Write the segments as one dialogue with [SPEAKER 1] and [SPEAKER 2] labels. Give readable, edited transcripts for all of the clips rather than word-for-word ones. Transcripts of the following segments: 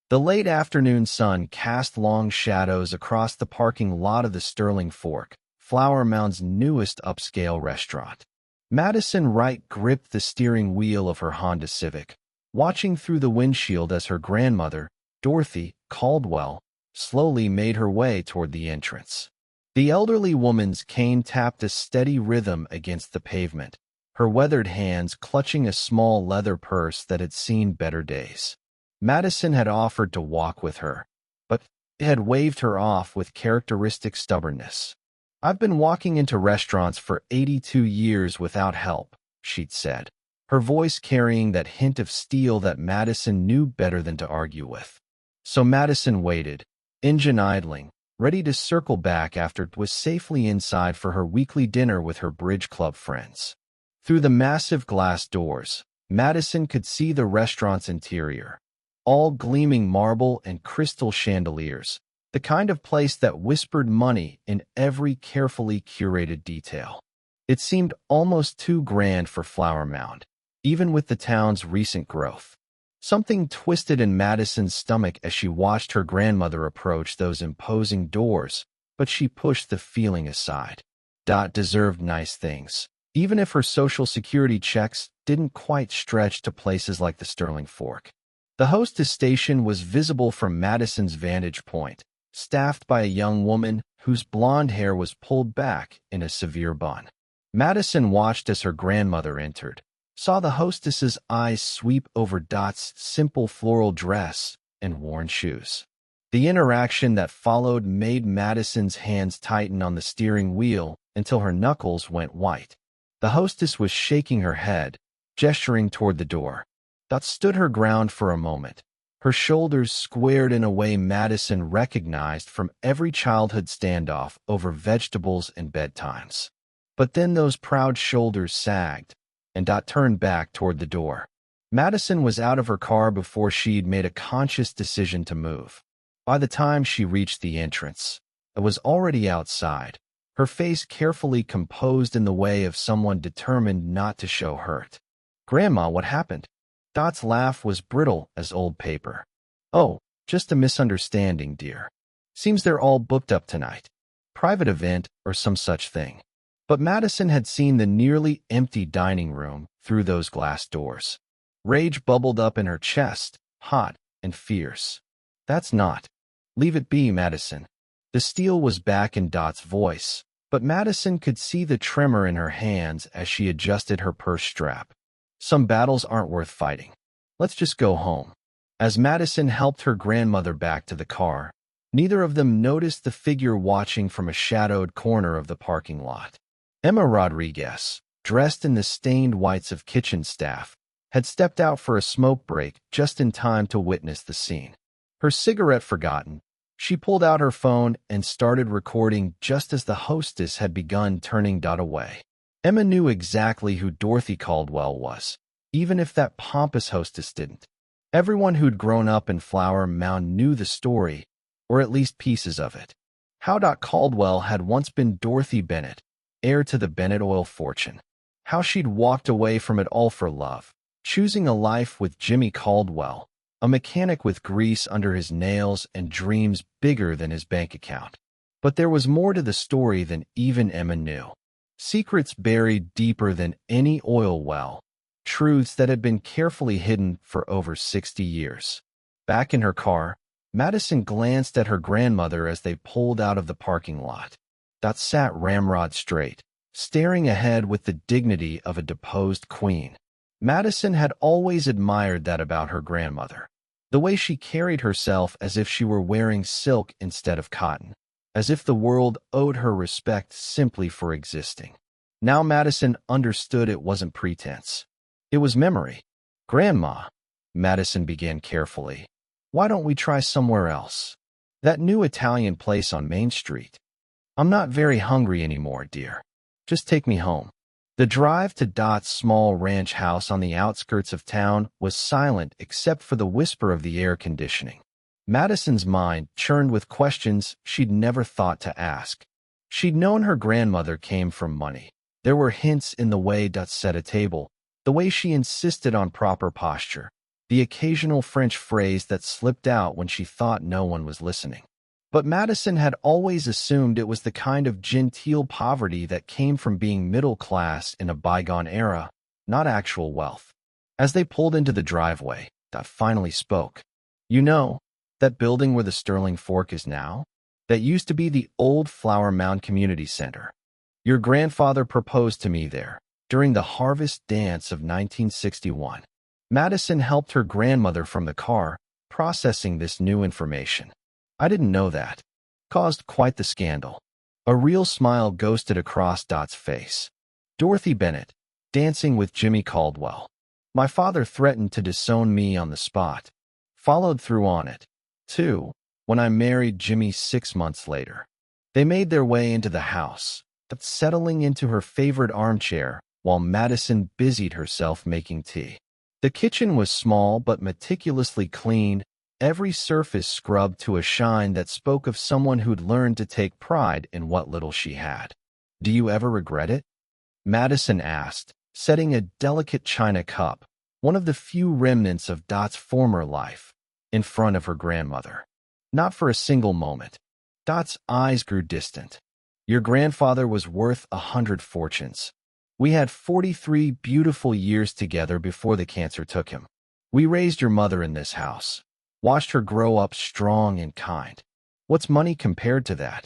[SPEAKER 1] The late afternoon sun cast long shadows across the parking lot of the Sterling Fork, Flower Mound's newest upscale restaurant. Madison Wright gripped the steering wheel of her Honda Civic, watching through the windshield as her grandmother, Dorothy Caldwell, slowly made her way toward the entrance. The elderly woman's cane tapped a steady rhythm against the pavement, her weathered hands clutching a small leather purse that had seen better days. Madison had offered to walk with her, but had waved her off with characteristic stubbornness. "I've been walking into restaurants for 82 years without help," she'd said, her voice carrying that hint of steel that Madison knew better than to argue with. So Madison waited, engine idling, ready to circle back after it was safely inside for her weekly dinner with her bridge club friends. Through the massive glass doors, Madison could see the restaurant's interior, all gleaming marble and crystal chandeliers, the kind of place that whispered money in every carefully curated detail. It seemed almost too grand for Flower Mound, even with the town's recent growth. Something twisted in Madison's stomach as she watched her grandmother approach those imposing doors, but she pushed the feeling aside. Dot deserved nice things, even if her Social Security checks didn't quite stretch to places like the Sterling Fork. The Hostess station was visible from Madison's vantage point, staffed by a young woman whose blonde hair was pulled back in a severe bun. Madison watched as her grandmother entered, saw the hostess's eyes sweep over Dot's simple floral dress and worn shoes. The interaction that followed made Madison's hands tighten on the steering wheel until her knuckles went white. The hostess was shaking her head, gesturing toward the door. Dot stood her ground for a moment, her shoulders squared in a way Madison recognized from every childhood standoff over vegetables and bedtimes. But then those proud shoulders sagged, and Dot turned back toward the door. Madison was out of her car before she'd made a conscious decision to move. By the time she reached the entrance, it was already outside, her face carefully composed in the way of someone determined not to show hurt. "Grandma, what happened?" Dot's laugh was brittle as old paper. "Oh, just a misunderstanding, dear. Seems they're all booked up tonight. Private event or some such thing." But Madison had seen the nearly empty dining room through those glass doors. Rage bubbled up in her chest, hot and fierce. "That's not. Leave it be, Madison." The steel was back in Dot's voice, but Madison could see the tremor in her hands as she adjusted her purse strap. "Some battles aren't worth fighting. Let's just go home." As Madison helped her grandmother back to the car, neither of them noticed the figure watching from a shadowed corner of the parking lot. Emma Rodriguez, dressed in the stained whites of kitchen staff, had stepped out for a smoke break just in time to witness the scene. Her cigarette forgotten, she pulled out her phone and started recording just as the hostess had begun turning Dot away. Emma knew exactly who Dorothy Caldwell was, even if that pompous hostess didn't. Everyone who'd grown up in Flower Mound knew the story, or at least pieces of it. How Dot Caldwell had once been Dorothy Bennett, heir to the Bennett oil fortune. How she'd walked away from it all for love, choosing a life with Jimmy Caldwell, a mechanic with grease under his nails and dreams bigger than his bank account. But there was more to the story than even Emma knew. Secrets buried deeper than any oil well, truths that had been carefully hidden for over 60 years. Back in her car, Madison glanced at her grandmother as they pulled out of the parking lot. Dot sat ramrod straight, staring ahead with the dignity of a deposed queen. Madison had always admired that about her grandmother, the way she carried herself as if she were wearing silk instead of cotton, as if the world owed her respect simply for existing. Now Madison understood it wasn't pretense. It was memory. "Grandma," Madison began carefully, "why don't we try somewhere else? That new Italian place on Main Street. I'm not very hungry anymore, dear. Just take me home." The drive to Dot's small ranch house on the outskirts of town was silent except for the whisper of the air conditioning. Madison's mind churned with questions she'd never thought to ask. She'd known her grandmother came from money. There were hints in the way Dot set a table, the way she insisted on proper posture. the occasional French phrase that slipped out when she thought no one was listening. But Madison had always assumed it was the kind of genteel poverty that came from being middle class in a bygone era, not actual wealth. As they pulled into the driveway, Dot finally spoke. "You know, that building where the Sterling Fork is now? That used to be the old Flower Mound Community Center. Your grandfather proposed to me there, during the harvest dance of 1961. Madison helped her grandmother from the car, processing this new information. "I didn't know that." Caused quite the scandal. A real smile ghosted across Dot's face. "Dorothy Bennett, dancing with Jimmy Caldwell. My father threatened to disown me on the spot. Followed through on it, too, when I married Jimmy 6 months later." They made their way into the house, Dot settling into her favorite armchair while Madison busied herself making tea. The kitchen was small but meticulously cleaned, every surface scrubbed to a shine that spoke of someone who'd learned to take pride in what little she had. "Do you ever regret it?" Madison asked, setting a delicate china cup, one of the few remnants of Dot's former life, in front of her grandmother. "Not for a single moment." Dot's eyes grew distant. "Your grandfather was worth 100 fortunes. We had 43 beautiful years together before the cancer took him. We raised your mother in this house, watched her grow up strong and kind. What's money compared to that?"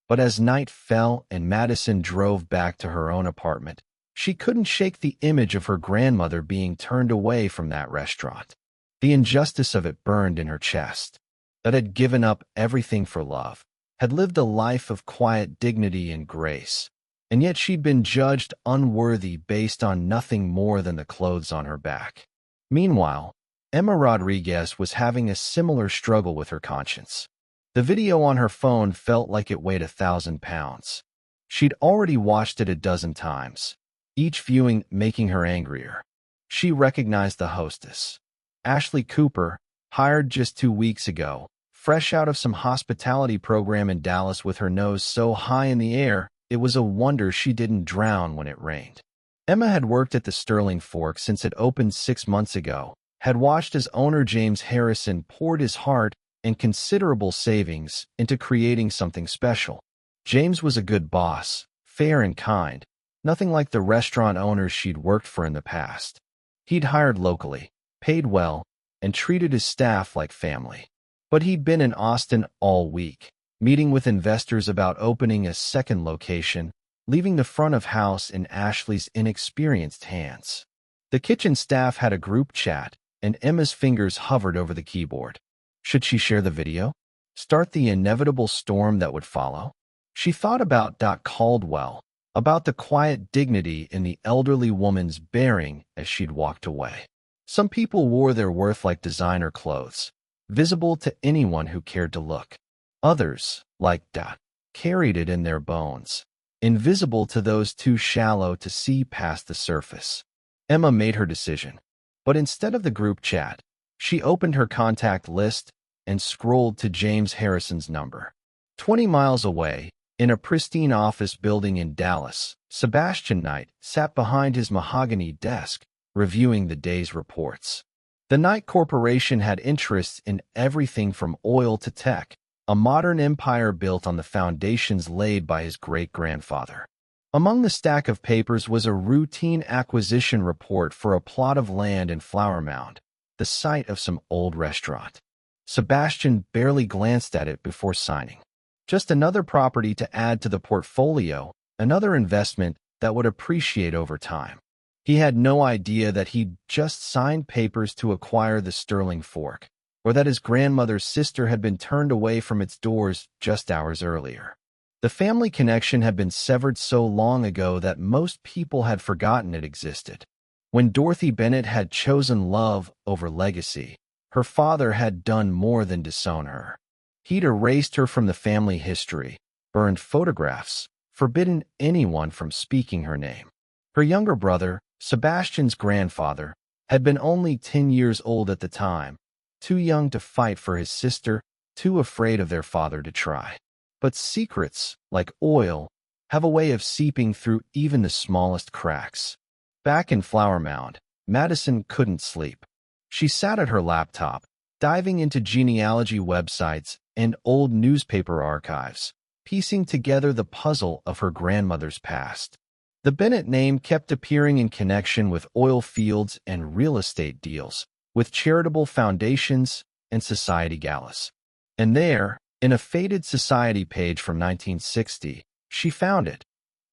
[SPEAKER 1] But as night fell and Madison drove back to her own apartment, she couldn't shake the image of her grandmother being turned away from that restaurant. The injustice of it burned in her chest. That had given up everything for love, had lived a life of quiet dignity and grace, and yet she'd been judged unworthy based on nothing more than the clothes on her back. Meanwhile, Emma Rodriguez was having a similar struggle with her conscience. The video on her phone felt like it weighed 1,000 pounds. She'd already watched it a dozen times, each viewing making her angrier. She recognized the hostess. Ashley Cooper, hired just 2 weeks ago, fresh out of some hospitality program in Dallas with her nose so high in the air, it was a wonder she didn't drown when it rained. Emma had worked at the Sterling Fork since it opened 6 months ago, had watched as owner James Harrison poured his heart and considerable savings into creating something special. James was a good boss, fair and kind, nothing like the restaurant owners she'd worked for in the past. He'd hired locally, paid well, and treated his staff like family. But he'd been in Austin all week, meeting with investors about opening a second location, leaving the front of house in Ashley's inexperienced hands. The kitchen staff had a group chat, and Emma's fingers hovered over the keyboard. Should she share the video? Start the inevitable storm that would follow? She thought about Doc Caldwell, about the quiet dignity in the elderly woman's bearing as she'd walked away. Some people wore their worth like designer clothes, visible to anyone who cared to look. Others, like Dot, carried it in their bones, invisible to those too shallow to see past the surface. Emma made her decision, but instead of the group chat, she opened her contact list and scrolled to James Harrison's number. 20 miles away, in a pristine office building in Dallas, Sebastian Knight sat behind his mahogany desk, reviewing the day's reports. The Knight Corporation had interests in everything from oil to tech, a modern empire built on the foundations laid by his great-grandfather. Among the stack of papers was a routine acquisition report for a plot of land in Flower Mound, the site of some old restaurant. Sebastian barely glanced at it before signing. Just another property to add to the portfolio, another investment that would appreciate over time. He had no idea that he'd just signed papers to acquire the Sterling Fork, or that his grandmother's sister had been turned away from its doors just hours earlier. The family connection had been severed so long ago that most people had forgotten it existed. When Dorothy Bennett had chosen love over legacy, her father had done more than disown her. He'd erased her from the family history, burned photographs, forbidden anyone from speaking her name. Her younger brother, Sebastian's grandfather, had been only 10 years old at the time, too young to fight for his sister, too afraid of their father to try. But secrets, like oil, have a way of seeping through even the smallest cracks. Back in Flower Mound, Madison couldn't sleep. She sat at her laptop, diving into genealogy websites and old newspaper archives, piecing together the puzzle of her grandmother's past. The Bennett name kept appearing in connection with oil fields and real estate deals, with charitable foundations and society galas. And there, in a faded society page from 1960, she found it,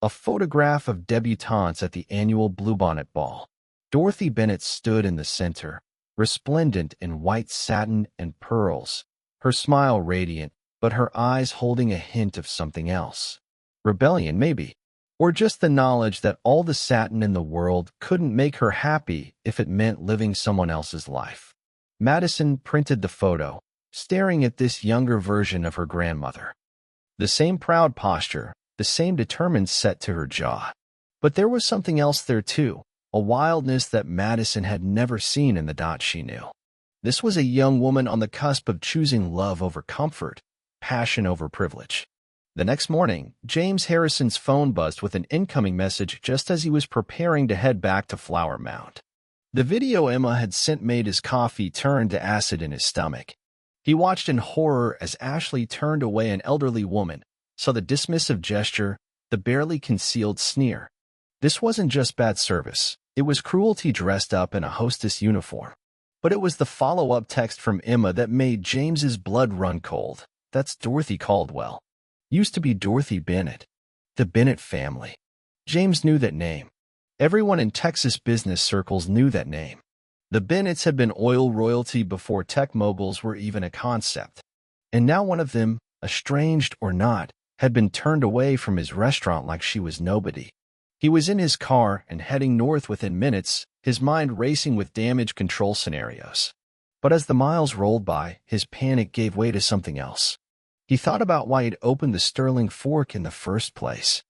[SPEAKER 1] a photograph of debutantes at the annual Bluebonnet Ball. Dorothy Bennett stood in the center, resplendent in white satin and pearls, her smile radiant, but her eyes holding a hint of something else. Rebellion, maybe. Or just the knowledge that all the satin in the world couldn't make her happy if it meant living someone else's life. Madison printed the photo, staring at this younger version of her grandmother. The same proud posture, the same determined set to her jaw. But there was something else there too, a wildness that Madison had never seen in the Dot she knew. This was a young woman on the cusp of choosing love over comfort, passion over privilege. The next morning, James Harrison's phone buzzed with an incoming message just as he was preparing to head back to Flower Mound. The video Emma had sent made his coffee turn to acid in his stomach. He watched in horror as Ashley turned away an elderly woman, saw the dismissive gesture, the barely concealed sneer. This wasn't just bad service. It was cruelty dressed up in a hostess uniform. But it was the follow-up text from Emma that made James's blood run cold. That's Dorothy Caldwell. Used to be Dorothy Bennett. The Bennett family. James knew that name. Everyone in Texas business circles knew that name. The Bennetts had been oil royalty before tech moguls were even a concept. And now one of them, estranged or not, had been turned away from his restaurant like she was nobody. He was in his car and heading north within minutes, his mind racing with damage control scenarios. But as the miles rolled by, his panic gave way to something else. He thought about why he'd opened the Sterling Fork in the first place.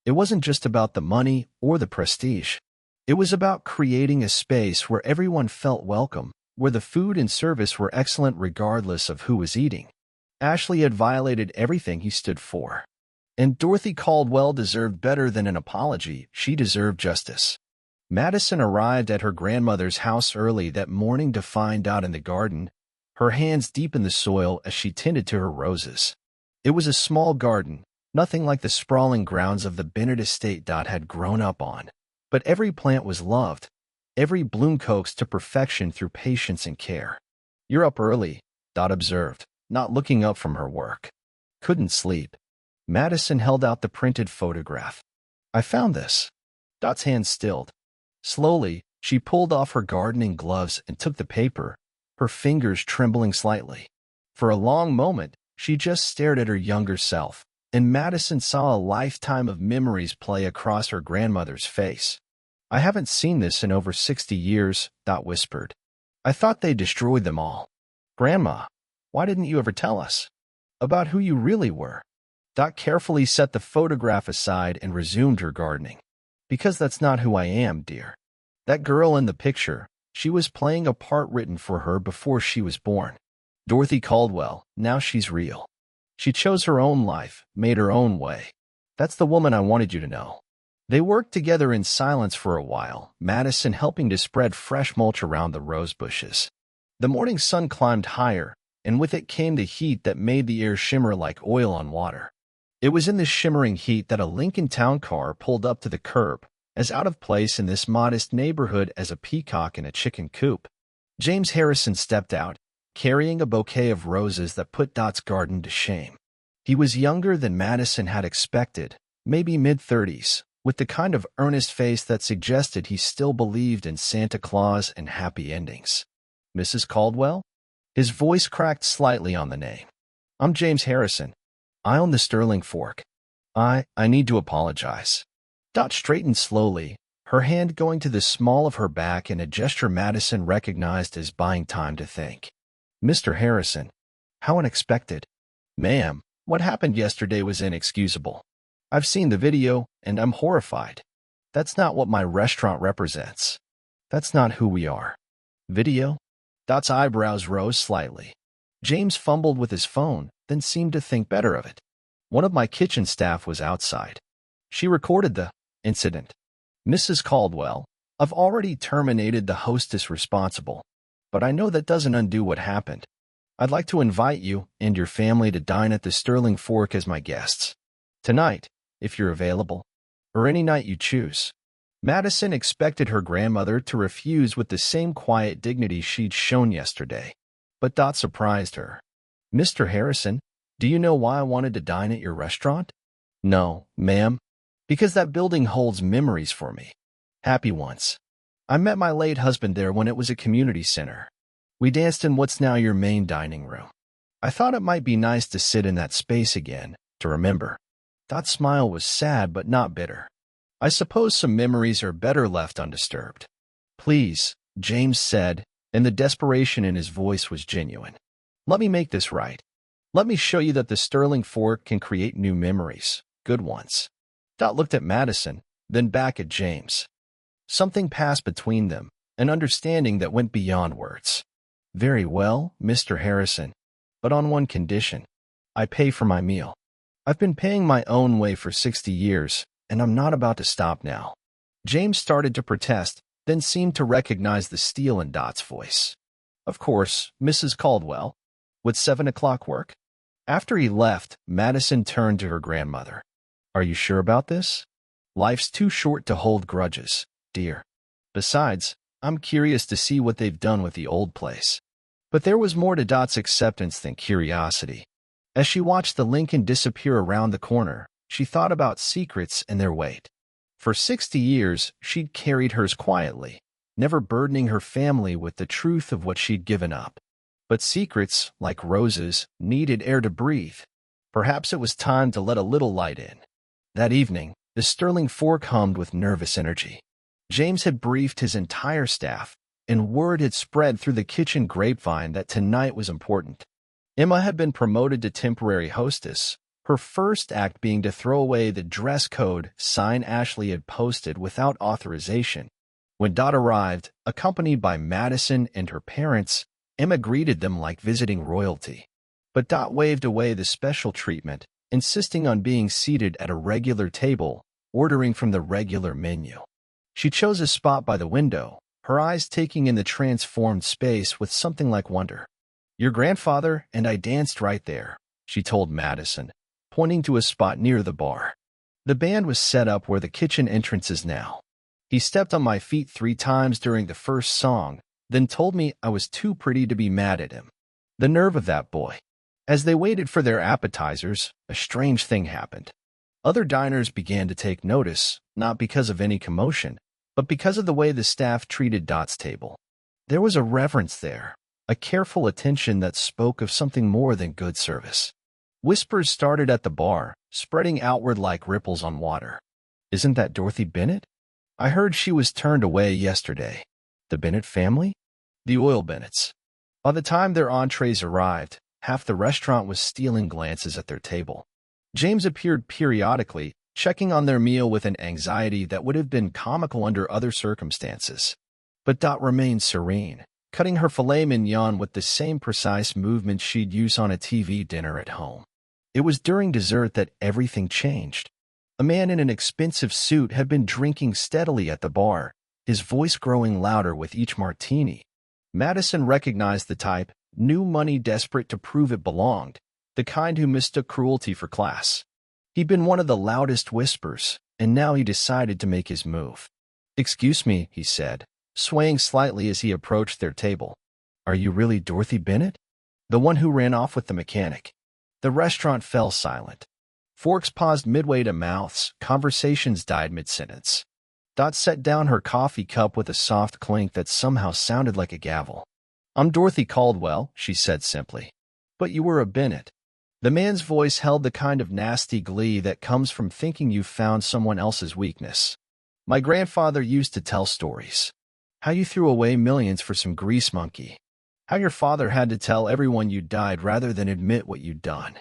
[SPEAKER 1] It wasn't just about the money or the prestige. It was about creating a space where everyone felt welcome, where the food and service were excellent regardless of who was eating. Ashley had violated everything he stood for. And Dorothy Caldwell deserved better than an apology. She deserved justice. Madison arrived at her grandmother's house early that morning to find Dot in the garden, her hands deep in the soil as she tended to her roses. It was a small garden, nothing like the sprawling grounds of the Bennett estate Dot had grown up on. But every plant was loved, every bloom coaxed to perfection through patience and care. "You're up early," Dot observed, not looking up from her work. "Couldn't sleep." Madison held out the printed photograph. "I found this." Dot's hand stilled. Slowly, she pulled off her gardening gloves and took the paper, her fingers trembling slightly. For a long moment, she just stared at her younger self, and Madison saw a lifetime of memories play across her grandmother's face. "I haven't seen this in over 60 years, Dot whispered. "I thought they destroyed them all." "Grandma, why didn't you ever tell us about who you really were?" Dot carefully set the photograph aside and resumed her gardening. "Because that's not who I am, dear. That girl in the picture, she was playing a part written for her before she was born. Dorothy Caldwell, now she's real. She chose her own life, made her own way. That's the woman I wanted you to know." They worked together in silence for a while, Madison helping to spread fresh mulch around the rose bushes. The morning sun climbed higher, and with it came the heat that made the air shimmer like oil on water. It was in this shimmering heat that a Lincoln Town car pulled up to the curb, as out of place in this modest neighborhood as a peacock in a chicken coop. James Harrison stepped out, carrying a bouquet of roses that put Dot's garden to shame. He was younger than Madison had expected, maybe mid-30s, with the kind of earnest face that suggested he still believed in Santa Claus and happy endings. "Mrs. Caldwell?" His voice cracked slightly on the name. "I'm James Harrison. I own the Sterling Fork. I need to apologize." Dot straightened slowly, her hand going to the small of her back in a gesture Madison recognized as buying time to think. "Mr. Harrison, how unexpected." "Ma'am, what happened yesterday was inexcusable. I've seen the video, and I'm horrified. That's not what my restaurant represents. That's not who we are." "Video?" Dot's eyebrows rose slightly. James fumbled with his phone, then seemed to think better of it. "One of my kitchen staff was outside. She recorded the incident. Mrs. Caldwell, I've already terminated the hostess responsible. but I know that doesn't undo what happened. I'd like to invite you and your family to dine at the Sterling Fork as my guests. Tonight, if you're available, or any night you choose. Madison expected her grandmother to refuse with the same quiet dignity she'd shown yesterday. But Dot surprised her. "Mr. Harrison, do you know why I wanted to dine at your restaurant?" "No, ma'am. Because that building holds memories for me. Happy ones. I met my late husband there when it was a community center. We danced in what's now your main dining room. I thought it might be nice to sit in that space again, to remember." Dot's smile was sad but not bitter. "I suppose some memories are better left undisturbed." "Please," James said, and the desperation in his voice was genuine. "Let me make this right. Let me show you that the Sterling Fork can create new memories, good ones." Dot looked at Madison, then back at James. Something passed between them, an understanding that went beyond words. "Very well, Mr. Harrison, but on one condition. I pay for my meal. I've been paying my own way for 60 years, and I'm not about to stop now." James started to protest, then seemed to recognize the steel in Dot's voice. "Of course, Mrs. Caldwell. Would 7 o'clock work?" After he left, Madison turned to her grandmother. "Are you sure about this? Life's too short to hold grudges, dear. Besides, I'm curious to see what they've done with the old place." But there was more to Dot's acceptance than curiosity. As she watched the Lincoln disappear around the corner, she thought about secrets and their weight. For 60 years, she'd carried hers quietly, never burdening her family with the truth of what she'd given up. But secrets, like roses, needed air to breathe. Perhaps it was time to let a little light in. That evening, the Sterling Fork hummed with nervous energy. James had briefed his entire staff, and word had spread through the kitchen grapevine that tonight was important. Emma had been promoted to temporary hostess, her first act being to throw away the dress code sign Ashley had posted without authorization. When Dot arrived, accompanied by Madison and her parents, Emma greeted them like visiting royalty. But Dot waved away the special treatment, insisting on being seated at a regular table, ordering from the regular menu. She chose a spot by the window, her eyes taking in the transformed space with something like wonder. "Your grandfather and I danced right there," she told Madison, pointing to a spot near the bar. "The band was set up where the kitchen entrance is now. He stepped on my feet 3 times during the first song, then told me I was too pretty to be mad at him. The nerve of that boy." As they waited for their appetizers, a strange thing happened. Other diners began to take notice, not because of any commotion, but because of the way the staff treated Dot's table. There was a reverence there, a careful attention that spoke of something more than good service. Whispers started at the bar, spreading outward like ripples on water. "Isn't that Dorothy Bennett? I heard she was turned away yesterday." The Bennett family? The Oil Bennetts. By the time their entrees arrived, half the restaurant was stealing glances at their table. James appeared periodically, checking on their meal with an anxiety that would have been comical under other circumstances. But Dot remained serene, cutting her filet mignon with the same precise movements she'd use on a TV dinner at home. It was during dessert that everything changed. A man in an expensive suit had been drinking steadily at the bar, his voice growing louder with each martini. Madison recognized the type, new money desperate to prove it belonged, the kind who mistook cruelty for class. He'd been one of the loudest whispers, and now he decided to make his move. "Excuse me," he said, swaying slightly as he approached their table. "Are you really Dorothy Bennett? The one who ran off with the mechanic?" The restaurant fell silent. Forks paused midway to mouths, conversations died mid-sentence. Dot set down her coffee cup with a soft clink that somehow sounded like a gavel. "I'm Dorothy Caldwell," she said simply. "But you were a Bennett." The man's voice held the kind of nasty glee that comes from thinking you've found someone else's weakness. "My grandfather used to tell stories. How you threw away millions for some grease monkey. How your father had to tell everyone you died rather than admit what you'd done.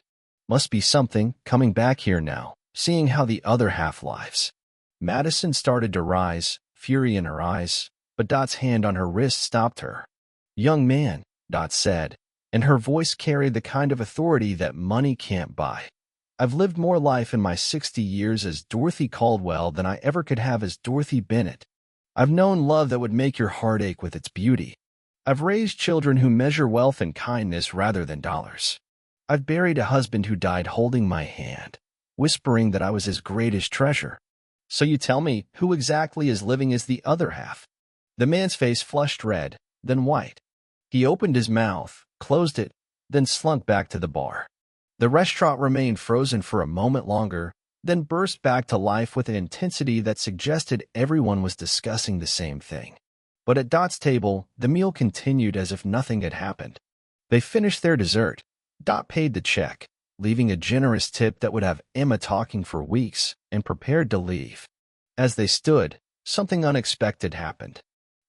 [SPEAKER 1] Must be something, coming back here now, seeing how the other half lives." Madison started to rise, fury in her eyes, but Dot's hand on her wrist stopped her. "Young man," Dot said, and her voice carried the kind of authority that money can't buy. "I've lived more life in my 60 years as Dorothy Caldwell than I ever could have as Dorothy Bennett. I've known love that would make your heart ache with its beauty. I've raised children who measure wealth and kindness rather than dollars. I've buried a husband who died holding my hand, whispering that I was his greatest treasure. So you tell me, who exactly is living as the other half? The man's face flushed red, then white. He opened his mouth, closed it, then slunk back to the bar. The restaurant remained frozen for a moment longer, then burst back to life with an intensity that suggested everyone was discussing the same thing. But at Dot's table, the meal continued as if nothing had happened. They finished their dessert. Dot paid the check, leaving a generous tip that would have Emma talking for weeks, and prepared to leave. As they stood, something unexpected happened.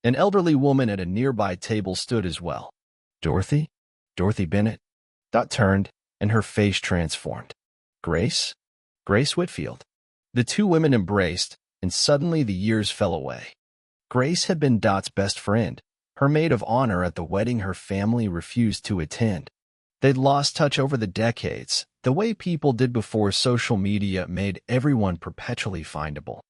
[SPEAKER 1] An elderly woman at a nearby table stood as well. Dorothy? Dorothy Bennett? Dot turned, and her face transformed. Grace? Grace Whitfield. The two women embraced, and suddenly the years fell away. Grace had been Dot's best friend, her maid of honor at the wedding her family refused to attend. They'd lost touch over the decades, the way people did before social media made everyone perpetually findable.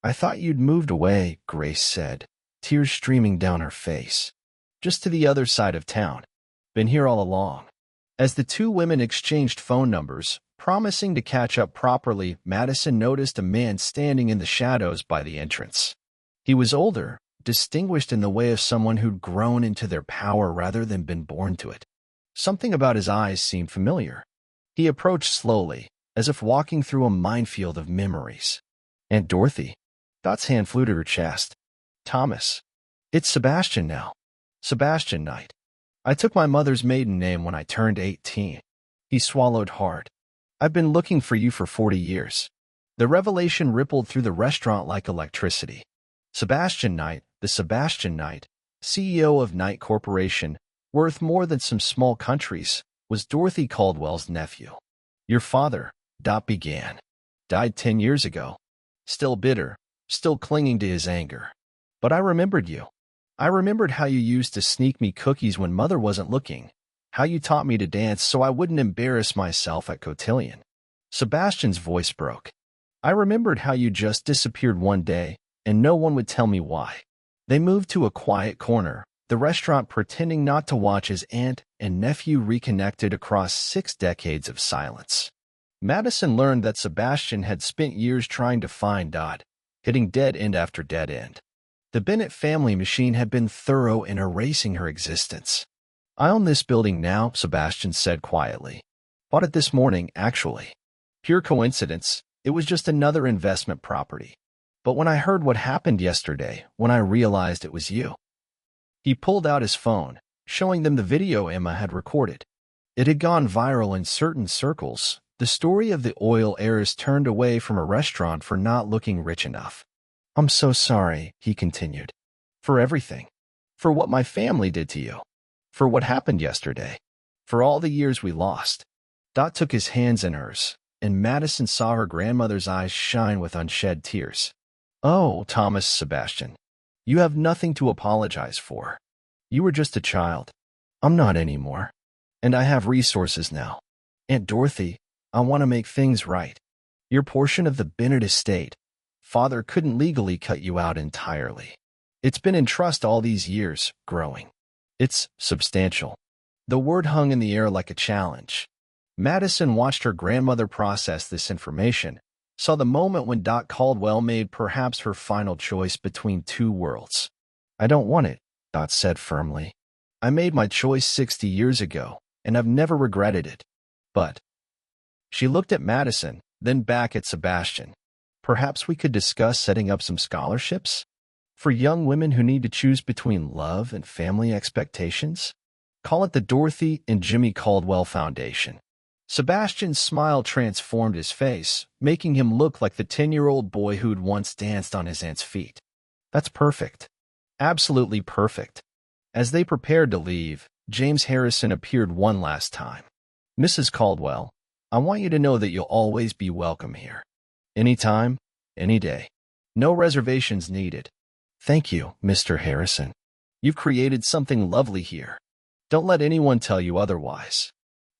[SPEAKER 1] I thought you'd moved away, Grace said, tears streaming down her face. Just to the other side of town. Been here all along. As the two women exchanged phone numbers, promising to catch up properly, Madison noticed a man standing in the shadows by the entrance. He was older, distinguished in the way of someone who'd grown into their power rather than been born to it. Something about his eyes seemed familiar. He approached slowly, as if walking through a minefield of memories. Aunt Dorothy. Dot's hand flew to her chest. Thomas. It's Sebastian now. Sebastian Knight. I took my mother's maiden name when I turned 18. He swallowed hard. I've been looking for you for 40 years. The revelation rippled through the restaurant like electricity. Sebastian Knight, the Sebastian Knight, CEO of Knight Corporation, worth more than some small countries, was Dorothy Caldwell's nephew. Your father, Dot began, died 10 years ago. Still bitter, still clinging to his anger. But I remembered you. I remembered how you used to sneak me cookies when Mother wasn't looking, how you taught me to dance so I wouldn't embarrass myself at cotillion. Sebastian's voice broke. I remembered how you just disappeared one day, and no one would tell me why. They moved to a quiet corner, the restaurant pretending not to watch as aunt and nephew reconnected across 6 decades of silence. Madison learned that Sebastian had spent years trying to find Dot, hitting dead end after dead end. The Bennett family machine had been thorough in erasing her existence. I own this building now, Sebastian said quietly. Bought it this morning, actually. Pure coincidence, it was just another investment property. But when I heard what happened yesterday, when I realized it was you. He pulled out his phone, showing them the video Emma had recorded. It had gone viral in certain circles, the story of the oil heiress turned away from a restaurant for not looking rich enough. I'm so sorry, he continued. For everything. For what my family did to you. For what happened yesterday. For all the years we lost. Dot took his hands in hers, and Madison saw her grandmother's eyes shine with unshed tears. Oh, Thomas Sebastian. You have nothing to apologize for. You were just a child. I'm not anymore. And I have resources now. Aunt Dorothy, I want to make things right. Your portion of the Bennett estate. Father couldn't legally cut you out entirely. It's been in trust all these years, growing. It's substantial. The word hung in the air like a challenge. Madison watched her grandmother process this information, saw the moment when Dot Caldwell made perhaps her final choice between two worlds. I don't want it, Dot said firmly. I made my choice 60 years ago, and I've never regretted it. But... She looked at Madison, then back at Sebastian. Perhaps we could discuss setting up some scholarships? For young women who need to choose between love and family expectations? Call it the Dorothy and Jimmy Caldwell Foundation. Sebastian's smile transformed his face, making him look like the 10-year-old boy who'd once danced on his aunt's feet. That's perfect. Absolutely perfect. As they prepared to leave, James Harrison appeared one last time. Mrs. Caldwell, I want you to know that you'll always be welcome here. Anytime, any day. No reservations needed. Thank you, Mr. Harrison. You've created something lovely here. Don't let anyone tell you otherwise.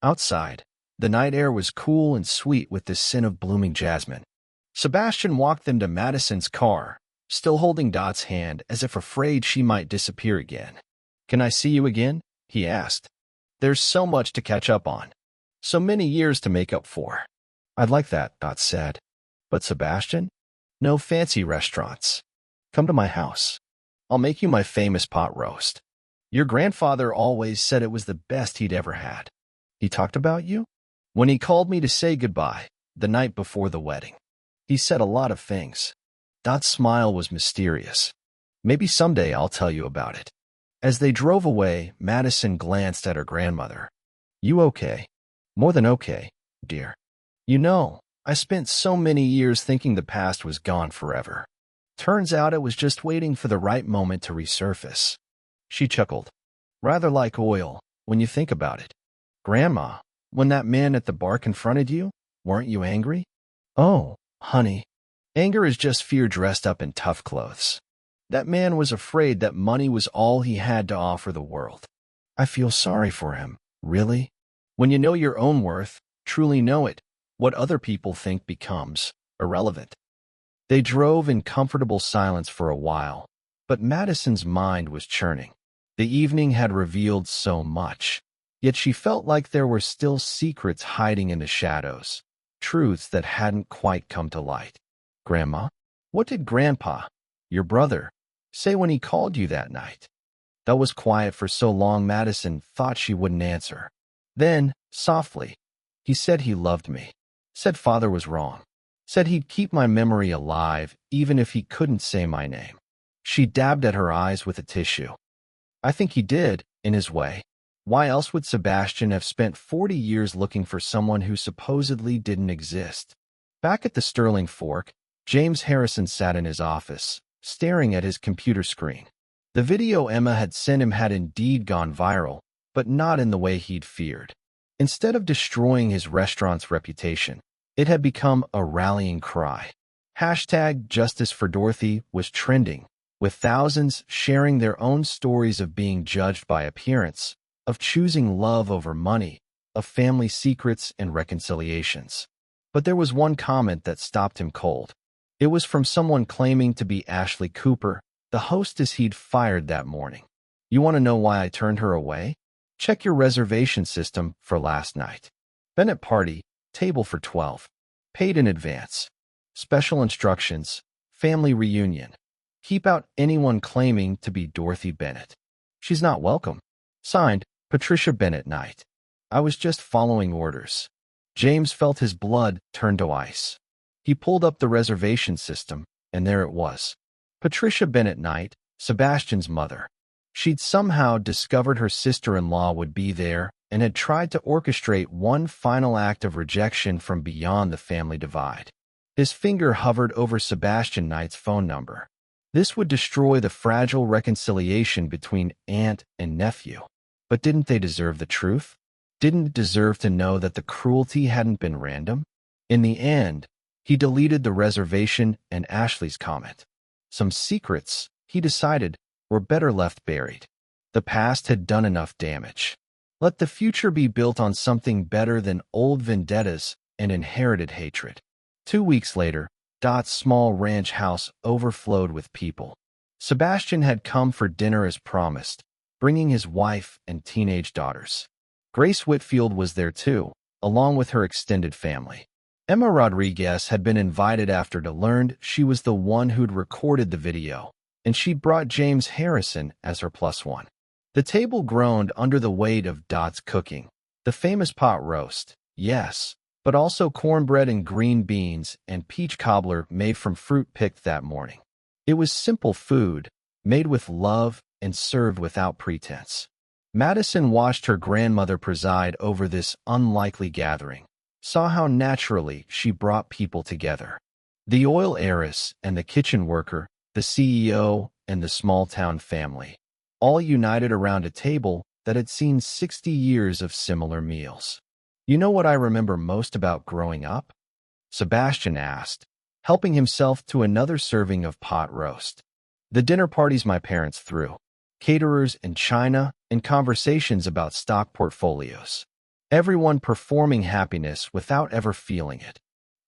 [SPEAKER 1] Outside, the night air was cool and sweet with the scent of blooming jasmine. Sebastian walked them to Madison's car, still holding Dot's hand as if afraid she might disappear again. Can I see you again? He asked. There's so much to catch up on. So many years to make up for. I'd like that, Dot said. But Sebastian? No fancy restaurants. Come to my house. I'll make you my famous pot roast. Your grandfather always said it was the best he'd ever had. He talked about you? When he called me to say goodbye, the night before the wedding. He said a lot of things. Dot's smile was mysterious. Maybe someday I'll tell you about it. As they drove away, Madison glanced at her grandmother. You okay? More than okay, dear. You know, I spent so many years thinking the past was gone forever. Turns out it was just waiting for the right moment to resurface. She chuckled. Rather like oil, when you think about it. Grandma, when that man at the bar confronted you, weren't you angry? Oh, honey. Anger is just fear dressed up in tough clothes. That man was afraid that money was all he had to offer the world. I feel sorry for him, really. When you know your own worth, truly know it, what other people think becomes irrelevant. They drove in comfortable silence for a while, but Madison's mind was churning. The evening had revealed so much, yet she felt like there were still secrets hiding in the shadows, truths that hadn't quite come to light. Grandma, what did Grandpa, your brother, say when he called you that night? That was quiet for so long Madison thought she wouldn't answer. Then, softly, he said he loved me, said father was wrong, said he'd keep my memory alive even if he couldn't say my name. She dabbed at her eyes with a tissue. I think he did, in his way. Why else would Sebastian have spent 40 years looking for someone who supposedly didn't exist? Back at the Sterling Fork, James Harrison sat in his office, staring at his computer screen. The video Emma had sent him had indeed gone viral, but not in the way he'd feared. Instead of destroying his restaurant's reputation, it had become a rallying cry. Hashtag Justice for Dorothy was trending, with thousands sharing their own stories of being judged by appearance, of choosing love over money, of family secrets and reconciliations. But there was one comment that stopped him cold. It was from someone claiming to be Ashley Cooper, the hostess he'd fired that morning. You want to know why I turned her away? Check your reservation system for last night. Bennett party, table for 12. Paid in advance. Special instructions, family reunion. Keep out anyone claiming to be Dorothy Bennett. She's not welcome. Signed, Patricia Bennett Knight. I was just following orders. James felt his blood turn to ice. He pulled up the reservation system, and there it was. Patricia Bennett Knight, Sebastian's mother. She'd somehow discovered her sister-in-law would be there and had tried to orchestrate one final act of rejection from beyond the family divide. His finger hovered over Sebastian Knight's phone number. This would destroy the fragile reconciliation between aunt and nephew. But didn't they deserve the truth? Didn't it deserve to know that the cruelty hadn't been random? In the end, he deleted the reservation and Ashley's comment. Some secrets, he decided, were better left buried. The past had done enough damage. Let the future be built on something better than old vendettas and inherited hatred. 2 weeks later, Dot's small ranch house overflowed with people. Sebastian had come for dinner as promised, bringing his wife and teenage daughters. Grace Whitfield was there too, along with her extended family. Emma Rodriguez had been invited after to learn she was the one who'd recorded the video, and she'd brought James Harrison as her +1. The table groaned under the weight of Dot's cooking. The famous pot roast, yes, but also cornbread and green beans and peach cobbler made from fruit picked that morning. It was simple food, made with love and served without pretense. Madison watched her grandmother preside over this unlikely gathering, saw how naturally she brought people together. The oil heiress and the kitchen worker, the CEO and the small-town family, all united around a table that had seen 60 years of similar meals. You know what I remember most about growing up? Sebastian asked, helping himself to another serving of pot roast. The dinner parties my parents threw, caterers and china, and conversations about stock portfolios. Everyone performing happiness without ever feeling it.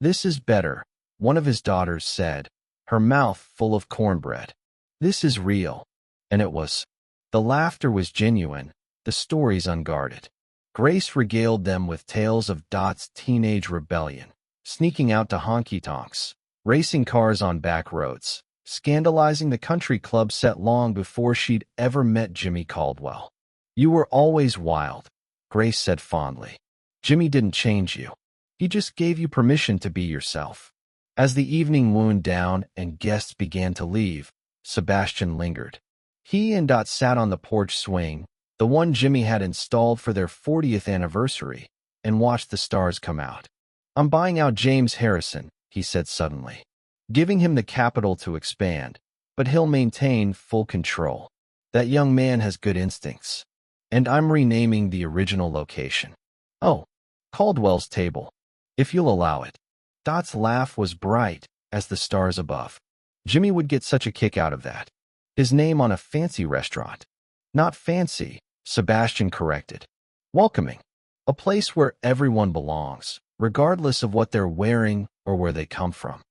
[SPEAKER 1] This is better, one of his daughters said, her mouth full of cornbread. This is real. And it was. The laughter was genuine, the stories unguarded. Grace regaled them with tales of Dot's teenage rebellion, sneaking out to honky-tonks, racing cars on back roads, scandalizing the country club set long before she'd ever met Jimmy Caldwell. "You were always wild," Grace said fondly. "Jimmy didn't change you. He just gave you permission to be yourself." As the evening wound down and guests began to leave, Sebastian lingered. He and Dot sat on the porch swing, the one Jimmy had installed for their 40th anniversary, and watched the stars come out. "I'm buying out James Harrison," he said suddenly, "giving him the capital to expand, but he'll maintain full control. That young man has good instincts. And I'm renaming the original location. Oh, Caldwell's Table, if you'll allow it." Dot's laugh was bright as the stars above. Jimmy would get such a kick out of that. His name on a fancy restaurant. "Not fancy," Sebastian corrected. "Welcoming. A place where everyone belongs, regardless of what they're wearing or where they come from."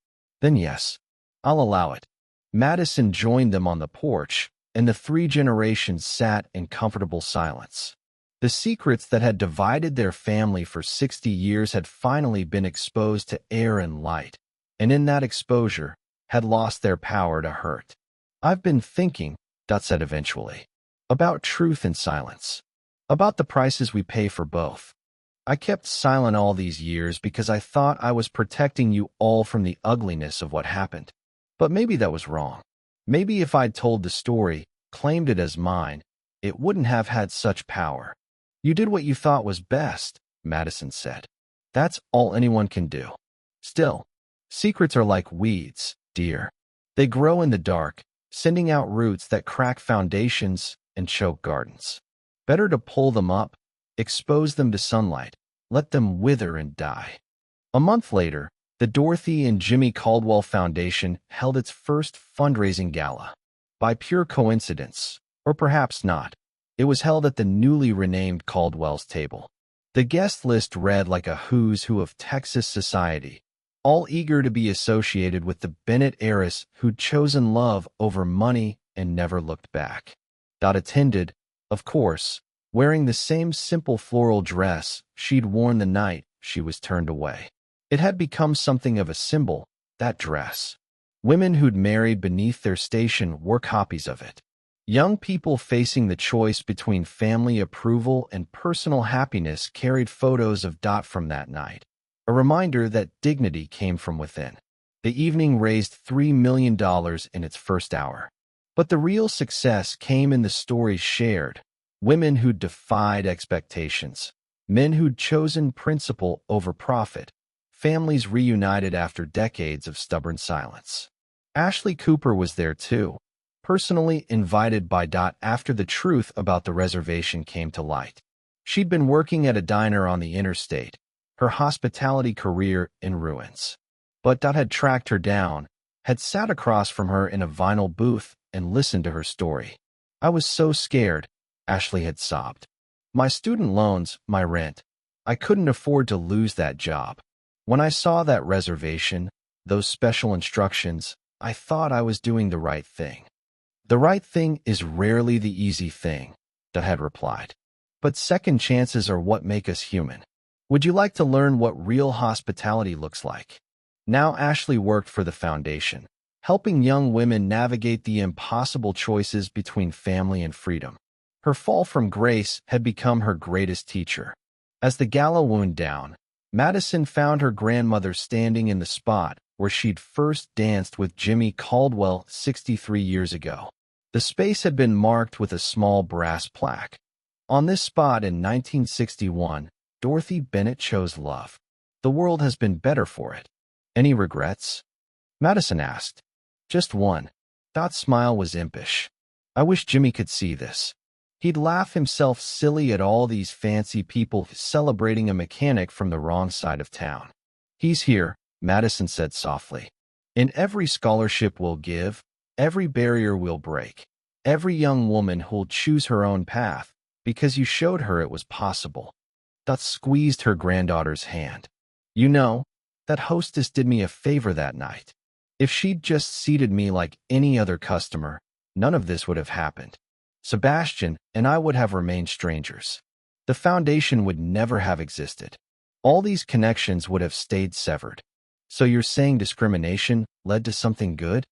[SPEAKER 1] "Then yes, I'll allow it." Madison joined them on the porch, and the three generations sat in comfortable silence. The secrets that had divided their family for 60 years had finally been exposed to air and light, and in that exposure had lost their power to hurt. "I've been thinking," Dot said eventually, "about truth and silence, about the prices we pay for both. I kept silent all these years because I thought I was protecting you all from the ugliness of what happened. But maybe that was wrong. Maybe if I'd told the story, claimed it as mine, it wouldn't have had such power." "You did what you thought was best," Madison said. "That's all anyone can do. Still, secrets are like weeds, dear. They grow in the dark, sending out roots that crack foundations and choke gardens. Better to pull them up, expose them to sunlight, let them wither and die." A month later, the Dorothy and Jimmy Caldwell Foundation held its first fundraising gala. By pure coincidence, or perhaps not, it was held at the newly renamed Caldwell's Table. The guest list read like a who's who of Texas society, all eager to be associated with the Bennett heiress who'd chosen love over money and never looked back. Dot attended, of course, wearing the same simple floral dress she'd worn the night she was turned away. It had become something of a symbol, that dress. Women who'd married beneath their station wore copies of it. Young people facing the choice between family approval and personal happiness carried photos of Dot from that night, a reminder that dignity came from within. The evening raised $3 million in its first hour. But the real success came in the stories shared. Women who'd defied expectations, men who'd chosen principle over profit, families reunited after decades of stubborn silence. Ashley Cooper was there too, personally invited by Dot after the truth about the reservation came to light. She'd been working at a diner on the interstate, her hospitality career in ruins. But Dot had tracked her down, had sat across from her in a vinyl booth and listened to her story. "I was so scared," Ashley had sobbed. "My student loans, my rent. I couldn't afford to lose that job. When I saw that reservation, those special instructions, I thought I was doing the right thing." "The right thing is rarely the easy thing," Dot had replied. "But second chances are what make us human. Would you like to learn what real hospitality looks like?" Now Ashley worked for the foundation, helping young women navigate the impossible choices between family and freedom. Her fall from grace had become her greatest teacher. As the gala wound down, Madison found her grandmother standing in the spot where she'd first danced with Jimmy Caldwell 63 years ago. The space had been marked with a small brass plaque. "On this spot in 1961, Dorothy Bennett chose love. The world has been better for it. Any regrets?" Madison asked. "Just one." Dot's smile was impish. "I wish Jimmy could see this. He'd laugh himself silly at all these fancy people celebrating a mechanic from the wrong side of town." "He's here," Madison said softly. "In every scholarship we'll give, every barrier we'll break, every young woman who'll choose her own path, because you showed her it was possible." Dot squeezed her granddaughter's hand. "You know, that hostess did me a favor that night. If she'd just seated me like any other customer, none of this would have happened." Sebastian and I would have remained strangers. The foundation would never have existed. All these connections would have stayed severed. So you're saying discrimination led to something good?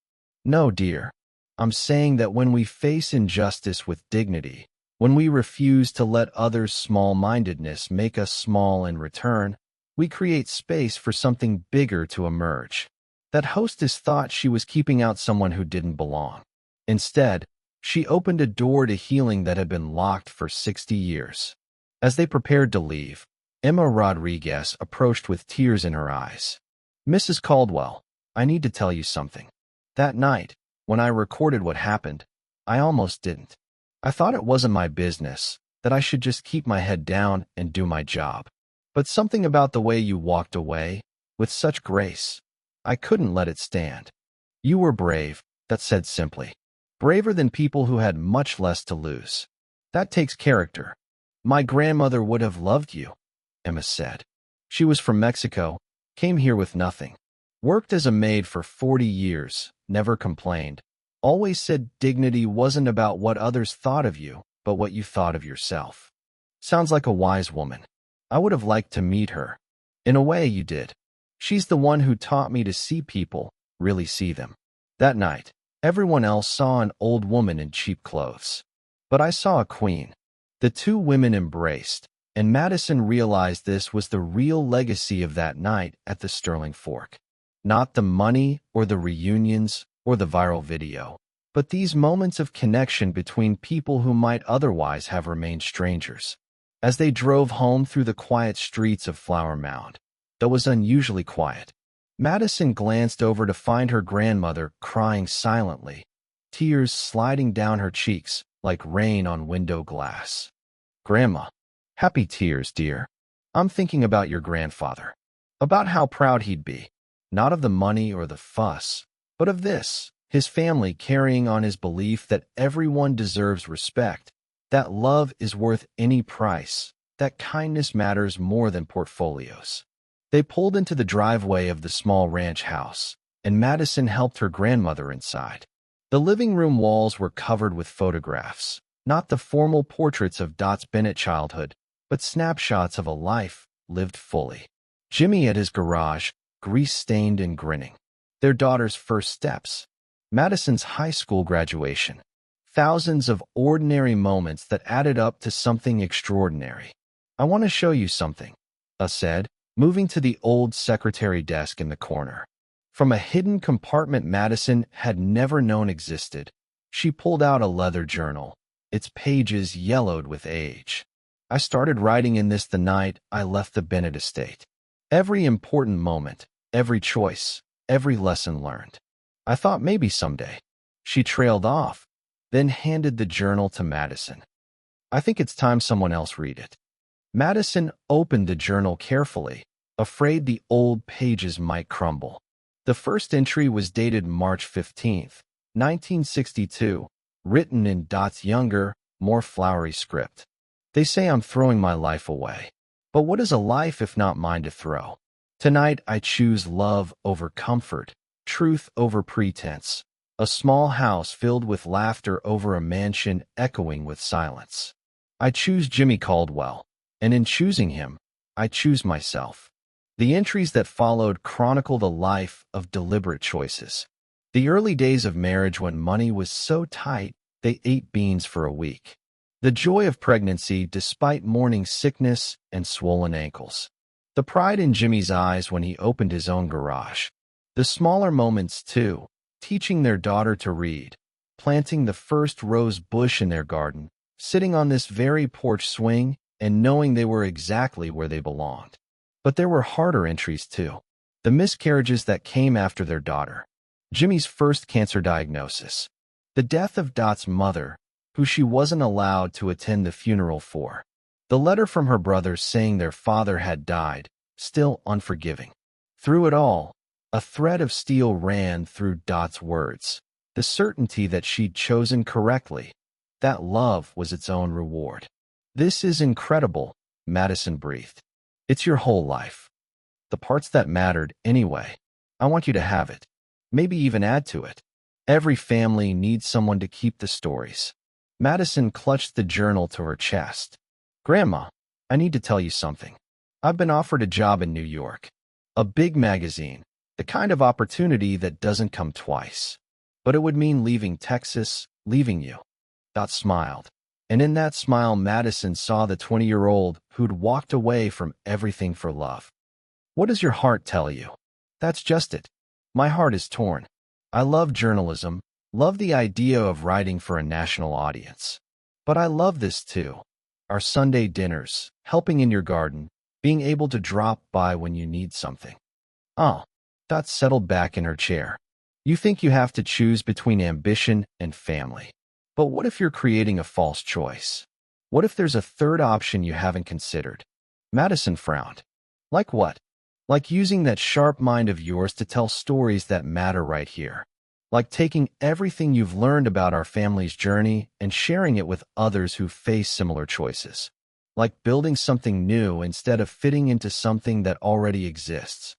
[SPEAKER 1] No, dear. I'm saying that when we face injustice with dignity, when we refuse to let others' small-mindedness make us small in return, we create space for something bigger to emerge. That hostess thought she was keeping out someone who didn't belong. Instead, she opened a door to healing that had been locked for 60 years. As they prepared to leave, Emma Rodriguez approached with tears in her eyes. Mrs. Caldwell, I need to tell you something. That night, when I recorded what happened, I almost didn't. I thought it wasn't my business, that I should just keep my head down and do my job. But something about the way you walked away, with such grace, I couldn't let it stand. You were brave, that said simply. Braver than people who had much less to lose. That takes character. My grandmother would have loved you, Emma said. She was from Mexico, came here with nothing. Worked as a maid for 40 years, never complained. Always said dignity wasn't about what others thought of you, but what you thought of yourself. Sounds like a wise woman. I would have liked to meet her. In a way, you did. She's the one who taught me to see people, really see them. That night, everyone else saw an old woman in cheap clothes. But I saw a queen. The two women embraced, and Madison realized this was the real legacy of that night at the Sterling Fork. Not the money or the reunions or the viral video, but these moments of connection between people who might otherwise have remained strangers. As they drove home through the quiet streets of Flower Mound, that was unusually quiet, Madison glanced over to find her grandmother crying silently, tears sliding down her cheeks like rain on window glass. Grandma, happy tears, dear. I'm thinking about your grandfather, about how proud he'd be, not of the money or the fuss, but of this, his family carrying on his belief that everyone deserves respect, that love is worth any price, that kindness matters more than portfolios. They pulled into the driveway of the small ranch house, and Madison helped her grandmother inside. The living room walls were covered with photographs, not the formal portraits of Dot's Bennett childhood, but snapshots of a life lived fully. Jimmy at his garage, grease-stained and grinning. Their daughter's first steps. Madison's high school graduation. Thousands of ordinary moments that added up to something extraordinary. I want to show you something, said, moving to the old secretary desk in the corner. From a hidden compartment Madison had never known existed, she pulled out a leather journal, its pages yellowed with age. I started writing in this the night I left the Bennett estate. Every important moment, every choice, every lesson learned. I thought maybe someday. She trailed off, then handed the journal to Madison. I think it's time someone else read it. Madison opened the journal carefully, afraid the old pages might crumble. The first entry was dated March 15th, 1962, written in Dot's younger, more flowery script. They say I'm throwing my life away. But what is a life if not mine to throw? Tonight I choose love over comfort, truth over pretense, a small house filled with laughter over a mansion echoing with silence. I choose Jimmy Caldwell, and in choosing him, I choose myself. The entries that followed chronicle the life of deliberate choices. The early days of marriage when money was so tight they ate beans for a week. The joy of pregnancy despite morning sickness and swollen ankles. The pride in Jimmy's eyes when he opened his own garage. The smaller moments, too, teaching their daughter to read, planting the first rose bush in their garden, sitting on this very porch swing, and knowing they were exactly where they belonged. But there were harder entries, too. The miscarriages that came after their daughter. Jimmy's first cancer diagnosis. The death of Dot's mother, who she wasn't allowed to attend the funeral for. The letter from her brothers saying their father had died, still unforgiving. Through it all, a thread of steel ran through Dot's words, the certainty that she'd chosen correctly, that love was its own reward. This is incredible, Madison breathed. It's your whole life. The parts that mattered, anyway. I want you to have it. Maybe even add to it. Every family needs someone to keep the stories. Madison clutched the journal to her chest. Grandma, I need to tell you something. I've been offered a job in New York. A big magazine, the kind of opportunity that doesn't come twice. But it would mean leaving Texas, leaving you. Dot smiled. And in that smile, Madison saw the 20-year-old who'd walked away from everything for love. What does your heart tell you? That's just it. My heart is torn. I love journalism, love the idea of writing for a national audience. But I love this too. Our Sunday dinners, helping in your garden, being able to drop by when you need something. Oh, Dot settled back in her chair. You think you have to choose between ambition and family. But what if you're creating a false choice? What if there's a third option you haven't considered? Madison frowned. Like what? Like using that sharp mind of yours to tell stories that matter right here. Like taking everything you've learned about our family's journey and sharing it with others who face similar choices. Like building something new instead of fitting into something that already exists.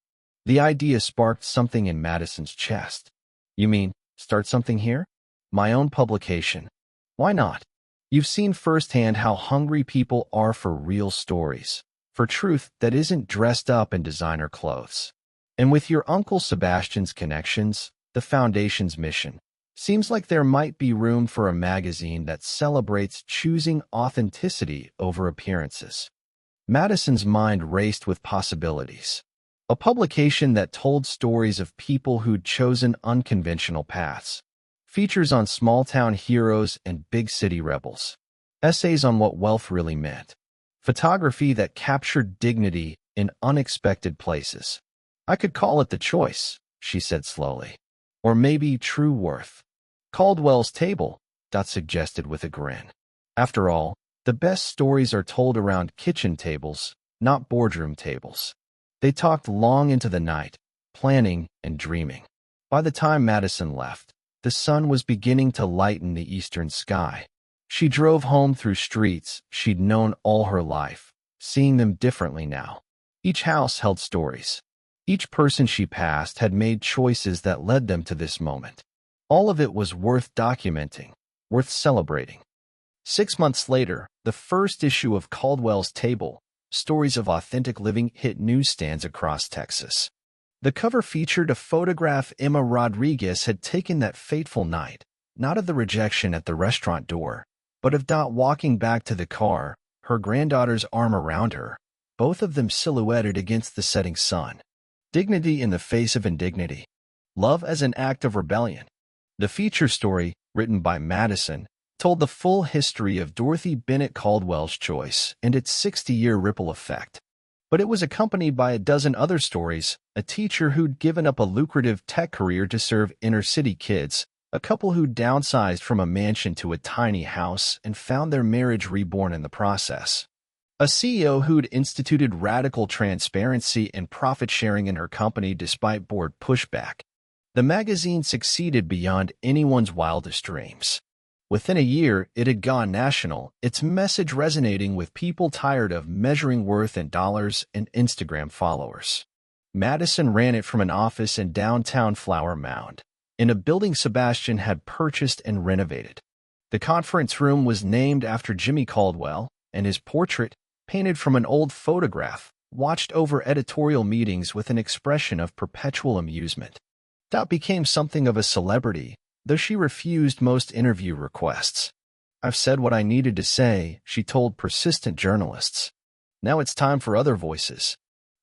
[SPEAKER 1] The idea sparked something in Madison's chest. You mean, start something here? My own publication. Why not? You've seen firsthand how hungry people are for real stories, for truth that isn't dressed up in designer clothes. And with your Uncle Sebastian's connections, the Foundation's mission, seems like there might be room for a magazine that celebrates choosing authenticity over appearances. Madison's mind raced with possibilities. A publication that told stories of people who'd chosen unconventional paths. Features on small-town heroes and big-city rebels. Essays on what wealth really meant. Photography that captured dignity in unexpected places. I could call it The Choice, she said slowly. Or maybe True Worth. Caldwell's Table, Dot suggested with a grin. After all, the best stories are told around kitchen tables, not boardroom tables. They talked long into the night, planning and dreaming. By the time Madison left, the sun was beginning to lighten the eastern sky. She drove home through streets she'd known all her life, seeing them differently now. Each house held stories. Each person she passed had made choices that led them to this moment. All of it was worth documenting, worth celebrating. 6 months later, the first issue of Caldwell's Table, Stories of Authentic Living, hit newsstands across Texas. The cover featured a photograph Emma Rodriguez had taken that fateful night, not of the rejection at the restaurant door, but of Dot walking back to the car, her granddaughter's arm around her, both of them silhouetted against the setting sun. Dignity in the face of indignity. Love as an act of rebellion. The feature story, written by Madison, told the full history of Dorothy Bennett Caldwell's choice and its 60-year ripple effect. But it was accompanied by a dozen other stories, a teacher who'd given up a lucrative tech career to serve inner-city kids, a couple who'd downsized from a mansion to a tiny house and found their marriage reborn in the process, a CEO who'd instituted radical transparency and profit-sharing in her company despite board pushback. The magazine succeeded beyond anyone's wildest dreams. Within a year, it had gone national, its message resonating with people tired of measuring worth in dollars and Instagram followers. Madison ran it from an office in downtown Flower Mound, in a building Sebastian had purchased and renovated. The conference room was named after Jimmy Caldwell, and his portrait, painted from an old photograph, watched over editorial meetings with an expression of perpetual amusement. Dot became something of a celebrity, though she refused most interview requests. I've said what I needed to say, she told persistent journalists. Now it's time for other voices.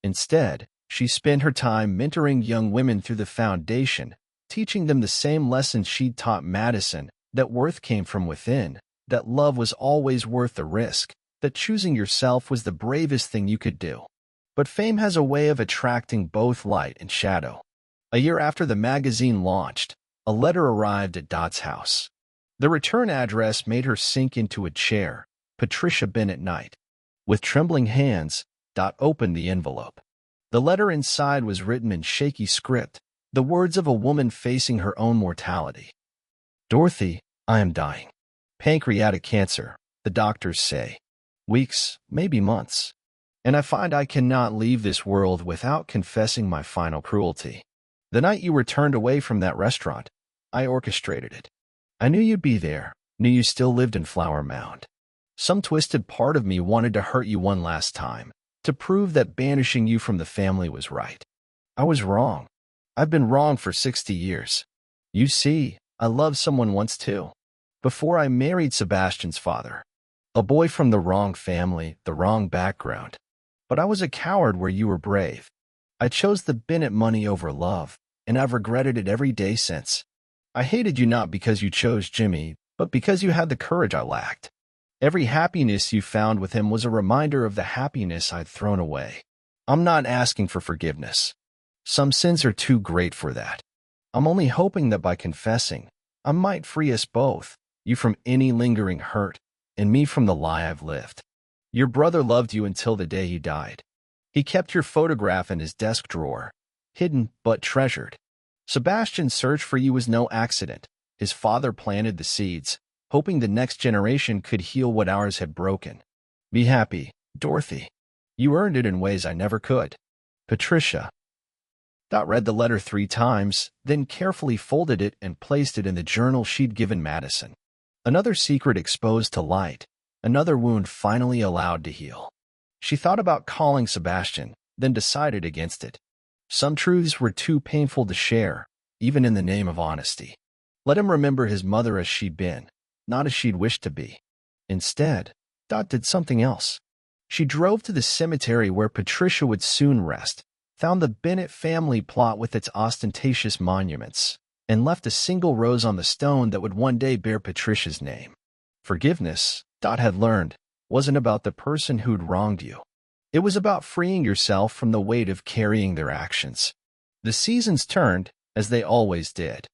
[SPEAKER 1] Instead, she spent her time mentoring young women through the foundation, teaching them the same lessons she'd taught Madison, that worth came from within, that love was always worth the risk, that choosing yourself was the bravest thing you could do. But fame has a way of attracting both light and shadow. A year after the magazine launched, a letter arrived at Dot's house. The return address made her sink into a chair. Patricia Bennett Knight. With trembling hands, Dot opened the envelope. The letter inside was written in shaky script, the words of a woman facing her own mortality. Dorothy, I am dying. Pancreatic cancer, the doctors say. Weeks, maybe months. And I find I cannot leave this world without confessing my final cruelty. The night you were turned away from that restaurant, I orchestrated it. I knew you'd be there, Knew you still lived in Flower Mound. Some twisted part of me wanted to hurt you one last time, to prove that banishing you from the family was right. I was wrong. I've been wrong for 60 years. You see, I loved someone once too. Before I married Sebastian's father. A boy from the wrong family, the wrong background. But I was a coward where you were brave. I chose the Bennett money over love, and I've regretted it every day since. I hated you not because you chose Jimmy, but because you had the courage I lacked. Every happiness you found with him was a reminder of the happiness I'd thrown away. I'm not asking for forgiveness. Some sins are too great for that. I'm only hoping that by confessing, I might free us both, you from any lingering hurt, and me from the lie I've lived. Your brother loved you until the day he died. He kept your photograph in his desk drawer, hidden but treasured. Sebastian's search for you was no accident. His father planted the seeds, hoping the next generation could heal what ours had broken. Be happy, Dorothy. You earned it in ways I never could. Patricia. Dot read the letter 3 times, then carefully folded it and placed it in the journal she'd given Madison. Another secret exposed to light, another wound finally allowed to heal. She thought about calling Sebastian, then decided against it. Some truths were too painful to share, even in the name of honesty. Let him remember his mother as she'd been, not as she'd wished to be. Instead, Dot did something else. She drove to the cemetery where Patricia would soon rest, found the Bennett family plot with its ostentatious monuments, and left a single rose on the stone that would one day bear Patricia's name. Forgiveness, Dot had learned, wasn't about the person who'd wronged you. It was about freeing yourself from the weight of carrying their actions. The seasons turned, as they always did.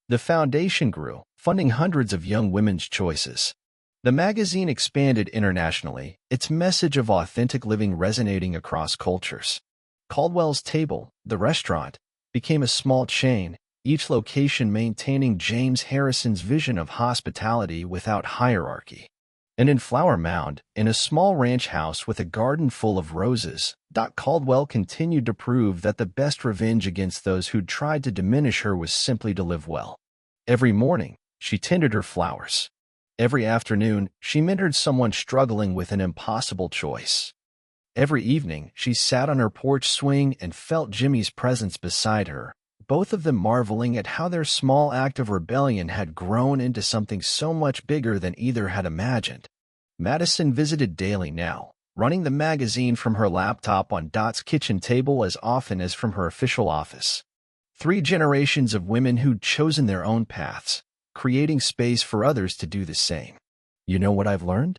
[SPEAKER 1] The foundation grew, funding hundreds of young women's choices. The magazine expanded internationally, its message of authentic living resonating across cultures. Caldwell's Table, the restaurant, became a small chain, each location maintaining James Harrison's vision of hospitality without hierarchy. And in Flower Mound, in a small ranch house with a garden full of roses, Dot Caldwell continued to prove that the best revenge against those who'd tried to diminish her was simply to live well. Every morning, she tended her flowers. Every afternoon, she mentored someone struggling with an impossible choice. Every evening, she sat on her porch swing and felt Jimmy's presence beside her, both of them marveling at how their small act of rebellion had grown into something so much bigger than either had imagined. Madison visited daily now, running the magazine from her laptop on Dot's kitchen table as often as from her official office. 3 generations of women who'd chosen their own paths, creating space for others to do the same. You know what I've learned?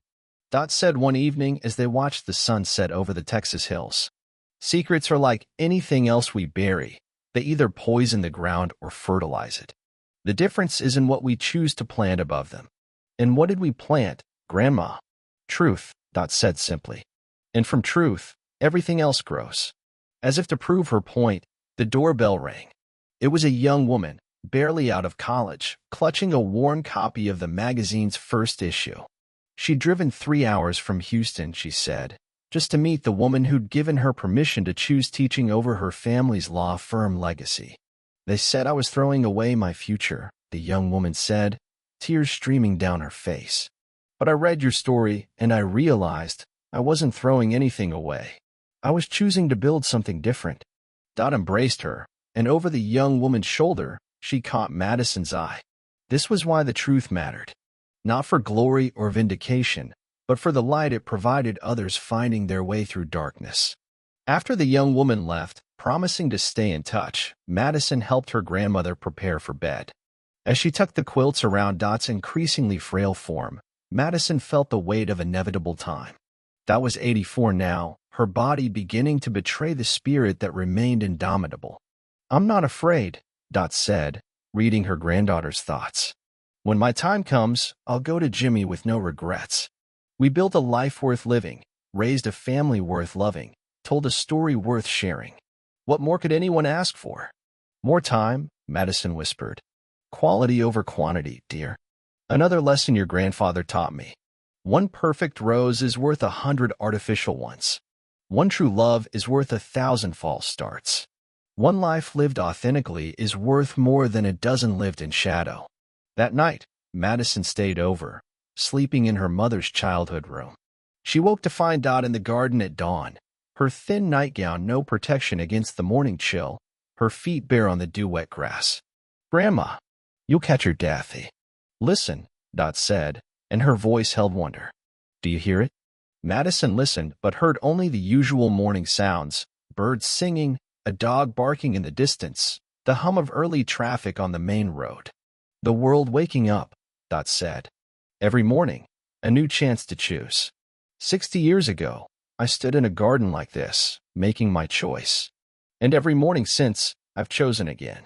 [SPEAKER 1] Dot said one evening as they watched the sun set over the Texas hills. Secrets are like anything else we bury. They either poison the ground or fertilize it. The difference is in what we choose to plant above them. And what did we plant, Grandma? Truth, Dot said simply. And from truth, everything else grows. As if to prove her point, the doorbell rang. It was a young woman, barely out of college, clutching a worn copy of the magazine's first issue. She'd driven 3 hours from Houston, she said, just to meet the woman who'd given her permission to choose teaching over her family's law firm legacy. They said I was throwing away my future, the young woman said, tears streaming down her face. But I read your story, and I realized I wasn't throwing anything away. I was choosing to build something different. Dot embraced her, and over the young woman's shoulder, she caught Madison's eye. This was why the truth mattered. Not for glory or vindication, but for the light it provided others finding their way through darkness. After the young woman left, promising to stay in touch, Madison helped her grandmother prepare for bed. As she tucked the quilts around Dot's increasingly frail form, Madison felt the weight of inevitable time. Dot was 84 now, her body beginning to betray the spirit that remained indomitable. I'm not afraid, Dot said, reading her granddaughter's thoughts. When my time comes, I'll go to Jimmy with no regrets. We built a life worth living, raised a family worth loving, told a story worth sharing. What more could anyone ask for? More time, Madison whispered. Quality over quantity, dear. Another lesson your grandfather taught me. One perfect rose is worth 100 artificial ones. One true love is worth 1,000 false starts. One life lived authentically is worth more than a dozen lived in shadow. That night, Madison stayed over, sleeping in her mother's childhood room. She woke to find Dot in the garden at dawn, her thin nightgown no protection against the morning chill, her feet bare on the dew-wet grass. "Grandma, you'll catch your death." "Listen," Dot said, and her voice held wonder. "Do you hear it?" Madison listened, but heard only the usual morning sounds: birds singing, a dog barking in the distance, the hum of early traffic on the main road. "The world waking up," Dot said. "Every morning, a new chance to choose. 60 years ago, I stood in a garden like this, making my choice. And every morning since, I've chosen again.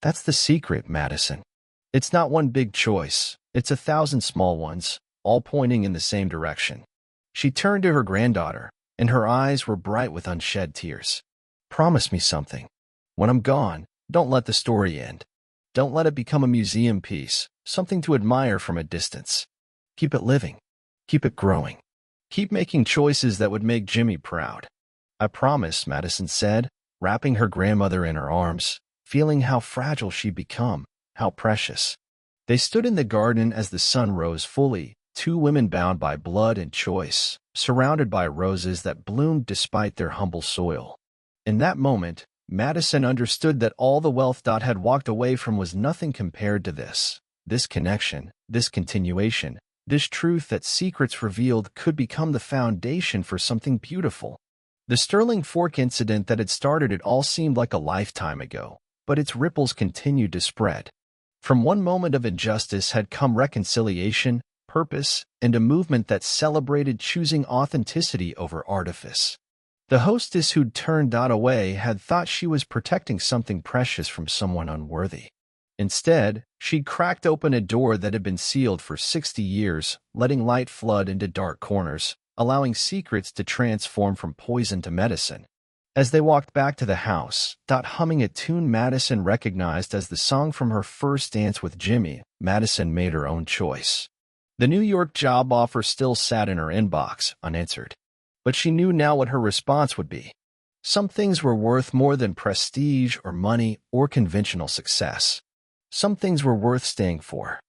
[SPEAKER 1] That's the secret, Madison. It's not one big choice, it's 1,000 small ones, all pointing in the same direction." She turned to her granddaughter, and her eyes were bright with unshed tears. "Promise me something. When I'm gone, don't let the story end. Don't let it become a museum piece, something to admire from a distance. Keep it living. Keep it growing. Keep making choices that would make Jimmy proud." "I promise," Madison said, wrapping her grandmother in her arms, feeling how fragile she'd become, how precious. They stood in the garden as the sun rose fully, two women bound by blood and choice, surrounded by roses that bloomed despite their humble soil. In that moment, Madison understood that all the wealth Dot had walked away from was nothing compared to this connection, this continuation, this truth that secrets revealed could become the foundation for something beautiful. The Sterling Fork incident that had started it all seemed like a lifetime ago, but its ripples continued to spread. From one moment of injustice had come reconciliation, purpose, and a movement that celebrated choosing authenticity over artifice. The hostess who'd turned Dot away had thought she was protecting something precious from someone unworthy. Instead, she'd cracked open a door that had been sealed for 60 years, letting light flood into dark corners, allowing secrets to transform from poison to medicine. As they walked back to the house, Dot humming a tune Madison recognized as the song from her first dance with Jimmy, Madison made her own choice. The New York job offer still sat in her inbox, unanswered. But she knew now what her response would be. Some things were worth more than prestige or money or conventional success. Some things were worth staying for.